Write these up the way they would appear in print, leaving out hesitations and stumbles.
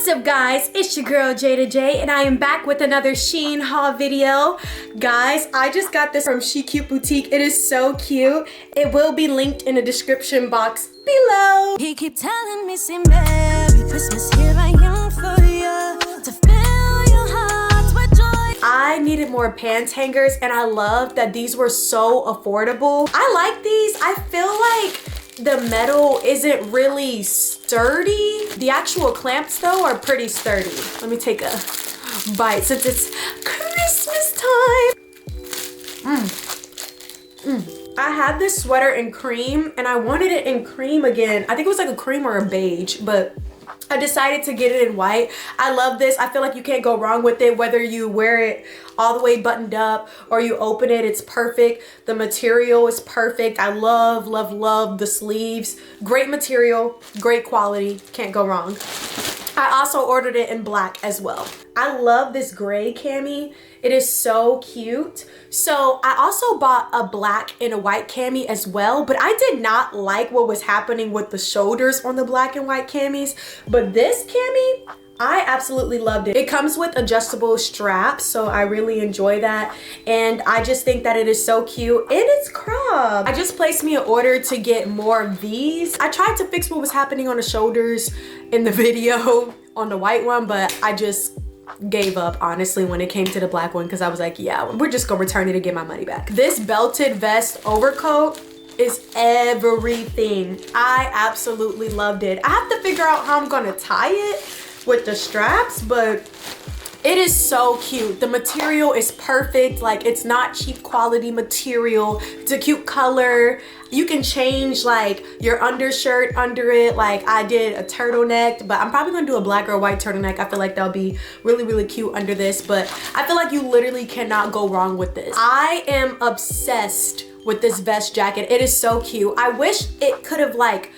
What's up guys, it's your girl Jada J and I am back with another SHEIN haul video. Guys, I just got this from She Cute Boutique. It is so cute. It will be linked in the description box below. He keep telling me, say Merry Christmas, here I am for you, to fill your heart with joy. I needed more pants hangers and I love that these were so affordable. I like these. I feel like the metal isn't really sturdy. The actual clamps though are pretty sturdy. Let me take a bite since it's Christmas time. I had this sweater in cream and I wanted it in cream again. I think it was like a cream or a beige, but I decided to get it in white. I love this. I feel like you can't go wrong with it, whether you wear it all the way buttoned up or you open it. It's perfect. The material is perfect. I love, love, love the sleeves. Great material, great quality. Can't go wrong. I also ordered it in black as well. I love this gray cami. It is so cute. So I also bought a black and a white cami as well, but I did not like what was happening with the shoulders on the black and white camis. But this cami, I absolutely loved it. It comes with adjustable straps, so I really enjoy that. And I just think that it is so cute and it's cropped. I just placed me an order to get more of these. I tried to fix what was happening on the shoulders in the video on the white one, but I just gave up honestly when it came to the black one because I was like, yeah, we're just gonna return it and get my money back. This belted vest overcoat is everything. I absolutely loved it. I have to figure out how I'm gonna tie it with the straps, but it is so cute. The material is perfect. Like, it's not cheap quality material. It's a cute color. You can change like your undershirt under it. Like I did a turtleneck, but I'm probably gonna do a black or white turtleneck. I feel like that'll be really, really cute under this, but I feel like you literally cannot go wrong with this. I am obsessed with this vest jacket. It is so cute. I wish it could have like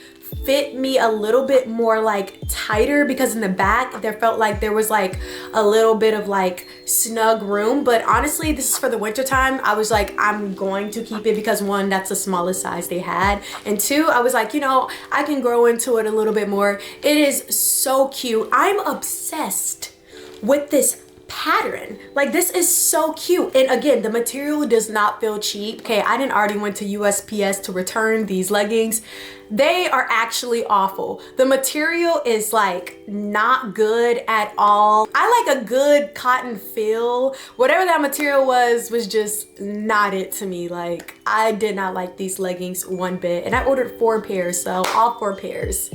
fit me a little bit more like tighter, because in the back there felt like there was like a little bit of like snug room, but honestly this is for the winter time. I was like, I'm going to keep it because one, that's the smallest size they had, and two, I was like, you know, I can grow into it a little bit more. It is so cute. I'm obsessed with this pattern. Like, this is so cute, and again, the material does not feel cheap. Okay, I didn't already went to USPS to return these leggings. They are actually awful. The material is like not good at all. I like a good cotton feel. Whatever that material was just not it to me. Like, I did not like these leggings one bit, and I ordered 4 pairs, so all 4 pairs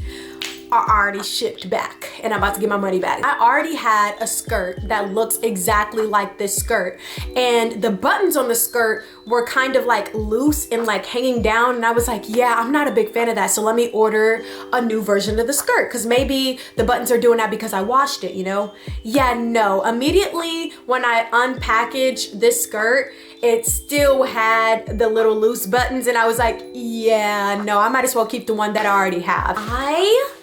are already shipped back and I'm about to get my money back. I already had a skirt that looks exactly like this skirt, and the buttons on the skirt were kind of like loose and like hanging down, and I was like, yeah, I'm not a big fan of that, so let me order a new version of the skirt because maybe the buttons are doing that because I washed it, you know? Yeah, no. Immediately when I unpackaged this skirt, it still had the little loose buttons, and I was like, yeah, no, I might as well keep the one that I already have. I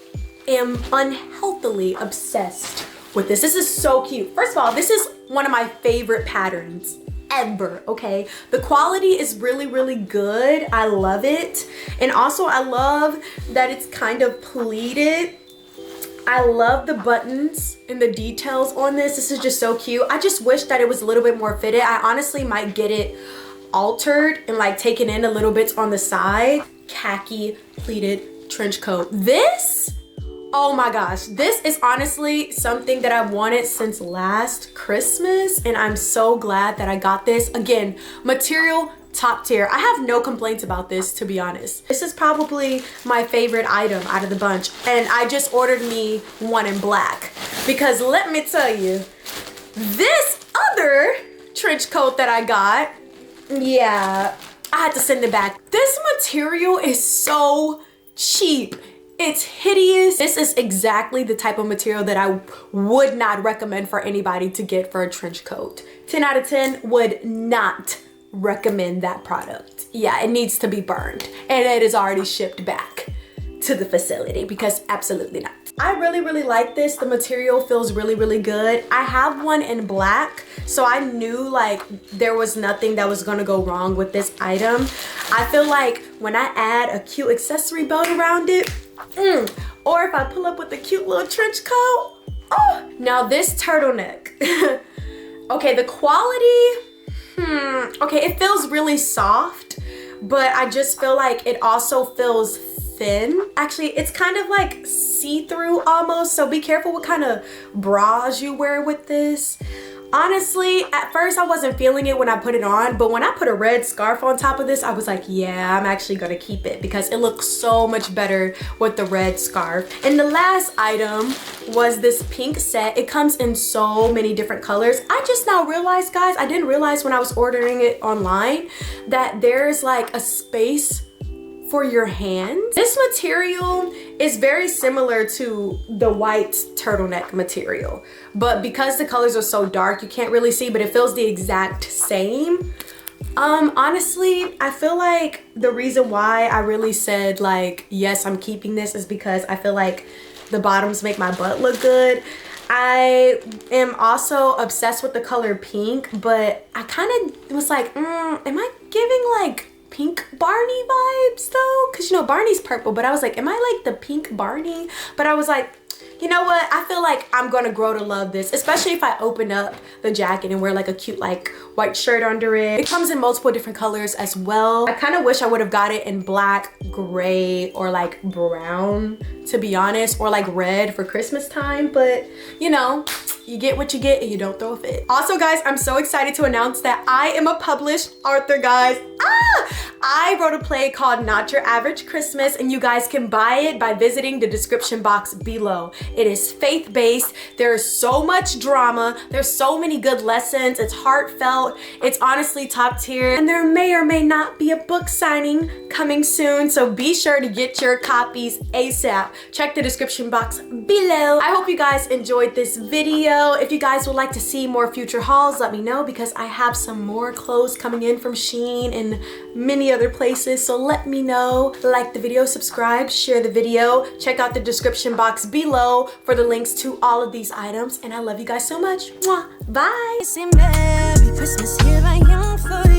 am unhealthily obsessed with this. This is so cute. First of all, this is one of my favorite patterns ever, okay? The quality is really, really good. I love it. And also I love that it's kind of pleated. I love the buttons and the details on this. This is just so cute. I just wish that it was a little bit more fitted. I honestly might get it altered and like taken in a little bit on the side. Khaki pleated trench coat. This, oh my gosh, this is honestly something that I've wanted since last Christmas, and I'm so glad that I got this. Again, material top tier. I have no complaints about this, to be honest. This is probably my favorite item out of the bunch, and I just ordered me one in black because let me tell you, this other trench coat that I got, yeah, I had to send it back. This material is so cheap. It's hideous. This is exactly the type of material that I would not recommend for anybody to get for a trench coat. 10 out of 10 would not recommend that product. Yeah, it needs to be burned, and it is already shipped back to the facility because absolutely not. I really, really like this. The material feels really, really good. I have one in black, so I knew like there was nothing that was gonna go wrong with this item. I feel like when I add a cute accessory belt around it, or if I pull up with a cute little trench coat, oh Now this turtleneck. Okay, the quality, okay, it feels really soft, but I just feel like it also feels thin. Actually, it's kind of like see-through almost, so be careful what kind of bras you wear with this. Honestly, at first I wasn't feeling it when I put it on, but when I put a red scarf on top of this, I was like, yeah, I'm actually gonna keep it because it looks so much better with the red scarf. And the last item was this pink set. It comes in so many different colors. I just now realized, guys, I didn't realize when I was ordering it online that there's like a space for your hands. This material is very similar to the white turtleneck material, but because the colors are so dark, you can't really see, but it feels the exact same. Honestly, I feel like the reason why I really said like, yes, I'm keeping this is because I feel like the bottoms make my butt look good. I am also obsessed with the color pink, but I kind of was like, am I giving like pink Barney vibes though? Because you know Barney's purple, but I was like, am I like the pink Barney? But I was like, you know what, I feel like I'm gonna grow to love this, especially if I open up the jacket and wear like a cute like white shirt under it. It comes in multiple different colors as well. I kind of wish I would have got it in black, gray, or like brown, to be honest, or like red for Christmas time, but you know, you get what you get and you don't throw a fit. Also guys, I'm so excited to announce that I am a published author, guys. I wrote a play called Not Your Average Christmas, and you guys can buy it by visiting the description box below. It is faith-based. There's so much drama. There's so many good lessons. It's heartfelt. It's honestly top tier. And there may or may not be a book signing coming soon, so be sure to get your copies ASAP. Check the description box below. I hope you guys enjoyed this video. If you guys would like to see more future hauls, let me know because I have some more clothes coming in from SHEIN and many other places, so let me know. Like the video, subscribe, share the video, check out the description box below for the links to all of these items, and I love you guys so much. Mwah. Bye. Merry Christmas, here I am for you.